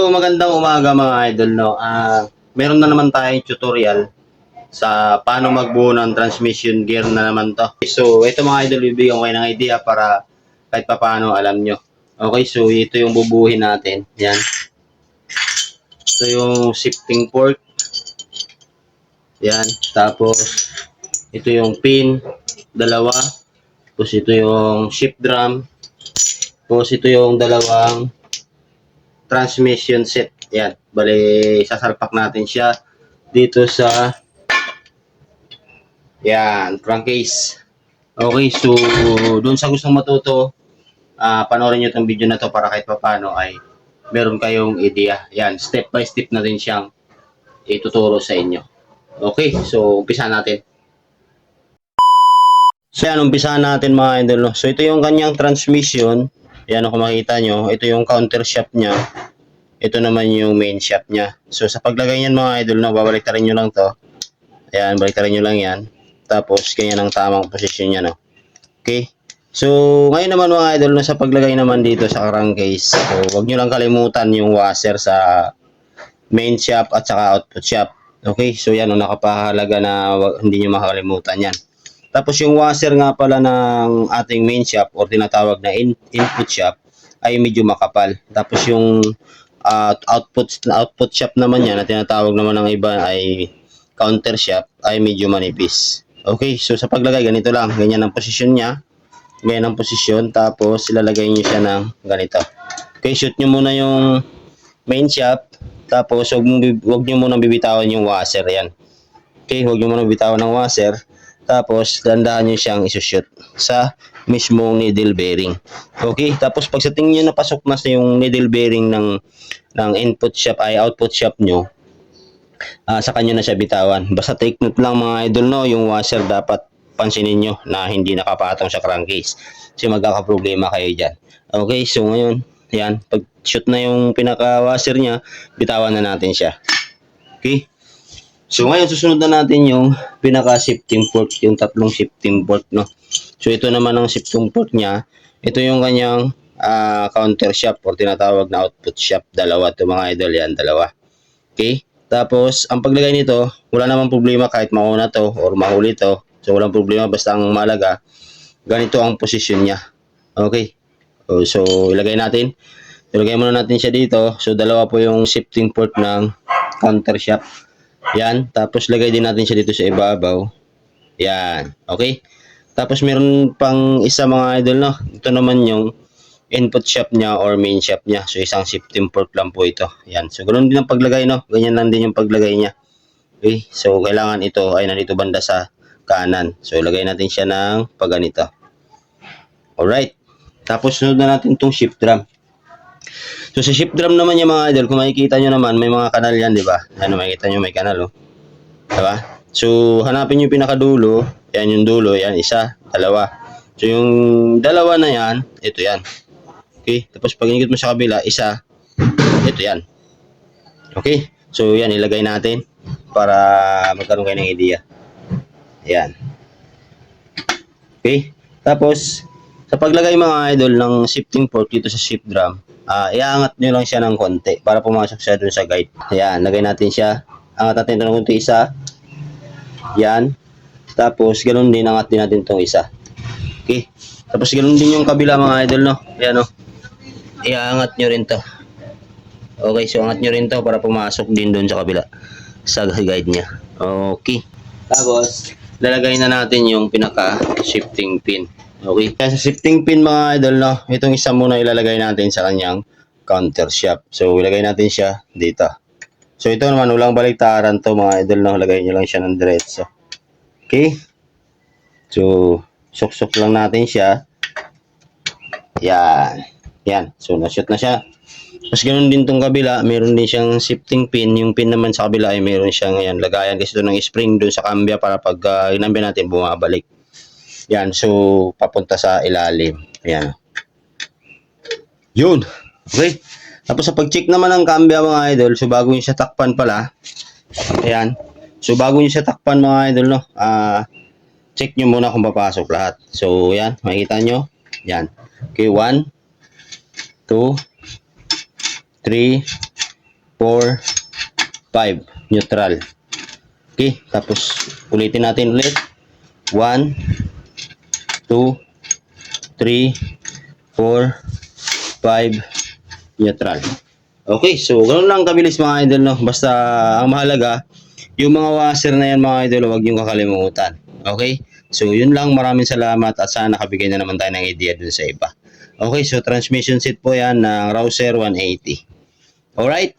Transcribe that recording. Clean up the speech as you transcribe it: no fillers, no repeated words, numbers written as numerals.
So, magandang umaga mga idol, no. Meron na naman tayong tutorial sa paano magbuo ng transmission gear na naman to. So, ito mga idol, bibigyan ko kayo ng idea para kahit paano alam nyo. Okay, so ito yung bubuhin natin. Yan. Ito yung shifting port. Yan. Tapos, ito yung pin, dalawa. Tapos ito yung shift drum. Tapos ito yung dalawang transmission set. Yan. Bale, sasalpak natin siya dito sa yan, crankcase. Okay, so doon sa gustong matuto, panoorin nyo itong video na to para kahit paano ay meron kayong idea. Yan, step by step na din siyang ituturo sa inyo. Okay, so umpisa natin. So yan, umpisa natin mga idol. No? So ito yung kanyang transmission. Yan, kung makikita nyo, ito yung counter shaft niya. Ito naman yung main shaft niya. So sa paglagay niyan mga idol, no, babaliktarin nyo lang to. Ayan, baliktarin nyo lang yan. Tapos, ganyan ang tamang posisyon niya, no. Okay. So, ngayon naman mga idol, no, sa paglagay naman dito sa crankcase, so, huwag nyo lang kalimutan yung washer sa main shaft at saka output shaft. Okay. So, yan, no, nakapahalaga na hindi nyo makalimutan yan. Tapos, yung washer nga pala ng ating main shaft or tinatawag na input shaft ay medyo makapal. Tapos, yung output shaft naman yan na tinatawag naman ng iba ay counter shaft ay medyo manipis. Okay, so sa paglagay ganito lang, ganyan ang posisyon niya. Ganyan ang posisyon, tapos ilalagay niyo siya ng ganito. Okay, shoot niyo muna yung main shaft, tapos wag niyo muna bibitawan yung washer yan. Okay, wag niyo muna bibitawan ng washer, tapos dandahan niyo siyang isushoot sa mismong needle bearing. Okay, tapos pag sa tingin niyo napasok na sa yung needle bearing ng input shaft ay output shaft niyo, sa kanya na siya bitawan. Basta take note lang mga idol, no, yung washer dapat pansinin nyo na hindi nakapatong sa crankcase. Kasi magkakaproblema kayo dyan. Okay, so ngayon, yan, pag shoot na yung pinaka-washer niya, bitawan na natin siya. Okay? So ngayon, susunod na natin yung pinaka-shifting port, yung tatlong shifting port, no. So ito naman ang shifting port niya. Ito yung kanyang counter shaft or tinatawag na output shaft. Dalawa ito mga idol, yan, dalawa. Okay? Tapos, ang paglagay nito, wala namang problema kahit mauna to or mahuli to. So, walang problema basta ang malaga, ganito ang posisyon niya. Okay. So, ilagay natin. Ilagay muna natin siya dito. So, dalawa po yung shifting port ng counter shaft. Yan. Tapos, lagay din natin siya dito sa ibabaw. Yan. Okay. Tapos, meron pang isa mga idol, no? Ito naman yung input shaft niya or main shaft niya. So, isang shifting port lang po ito. Yan. So, ganoon din ang paglagay, no? Ganyan lang din yung paglagay niya. Okay. So, kailangan ito ay nandito banda sa kanan. So, ilagay natin siya ng pagganito. Alright. Tapos, sunod na natin itong shift drum. So, sa shift drum naman yung mga idol, kung makikita nyo naman, may mga kanal yan, di ba? Ano, makikita nyo may kanal, oh. Diba? So, hanapin nyo yung pinakadulo. Yan yung dulo. Yan, isa, dalawa. So, yung dalawa na yan, ito yan. Okay, tapos pag inikot mo sa kabila, isa, ito yan. Okay, so yan, ilagay natin para magkaroon kayo ng idea. Yan. Okay, tapos sa paglagay mga idol ng shifting port dito sa shift drum, iaangat nyo lang siya ng konti para pumasok siya dun sa guide. Yan, lagay natin siya. Angat natin ito ng konti, isa. Yan. Tapos, ganun din, angat din natin itong isa. Okay, tapos ganun din yung kabila mga idol, no? Yan, no? Iaangat nyo rin to. Okay, so angat nyo rin to para pumasok din doon sa kabila sa guide niya. Okay. Tapos, lalagay na natin yung pinaka shifting pin. Okay. Kaya sa shifting pin mga idol, no, itong isa muna ilalagay natin sa kanyang counter shaft. So, ilagay natin siya dito. So, ito naman, walang baliktaran to mga idol, no. Lagay nyo lang siya ng diretso. Okay. So, sok-sok lang natin siya. Yan. Yan. So, na-shoot na siya. Tapos, ganoon din tong kabila. Meron din siyang shifting pin. Yung pin naman sa kabila ay meron siyang yan, lagayan kasi ito ng spring doon sa cambia para pag inambia natin, bumabalik. Yan. So, papunta sa ilalim. Yan. Yun. Okay. Tapos, sa pag-check naman ng cambia mga idol, so, bago nyo siya takpan pala, ayan. So, bago nyo siya takpan mga idol, no, check nyo muna kung papasok lahat. So, yan. Makikita nyo. Yan. Okay, 1, 2, 3, 4, 5, neutral. Okay, tapos ulitin natin ulit. 1, 2, 3, 4, 5, neutral. Okay, so ganoon lang kabilis mga idol, no? Basta ang mahalaga, yung mga washer na yan mga idol, huwag yung kakalimutan. Okay? So yun lang, maraming salamat at sana nakabigay na naman tayo ng idea dun sa iba. Okay, so transmission set po yan ng Rouser 180. Alright?